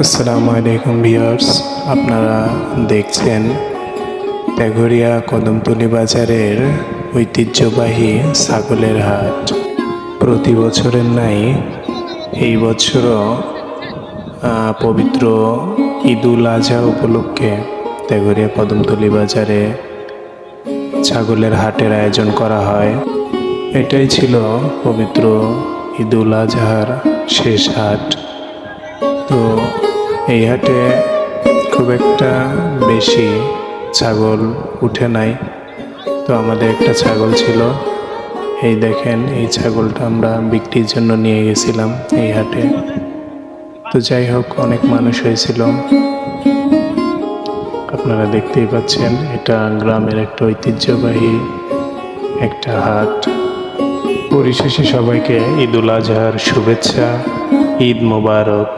আসসালামু আলাইকুম ভিউয়ার্স, আপনারা দেখছেন তেঘরিয়া কদমতলী বাজারের ঐতিহ্যবাহী ছাগলের হাট। প্রতি বছরের ন্যায় এই বছরও পবিত্র ঈদুল আজহা উপলক্ষে তেঘরিয়া কদমতলী বাজারে ছাগলের হাটের আয়োজন করা হয়। এটাই ছিল পবিত্র ঈদুল আজহার শেষ হাট। তো এই হাটে খুব একটা বেশি ছাগল উঠে নাই। তো আমাদের একটা ছাগল ছিল, এই দেখেন এই ছাগলটা আমরা বিক্রির জন্য নিয়ে গেছিলাম এই হাটে। তো যাই হোক, অনেক মানুষ হয়েছিল, আপনারা দেখতেই পাচ্ছেন। এটা গ্রামের একটা ঐতিহ্যবাহী একটা হাট। পরিশেষে সবাইকে ঈদুল আজহার শুভেচ্ছা, ঈদ মোবারক।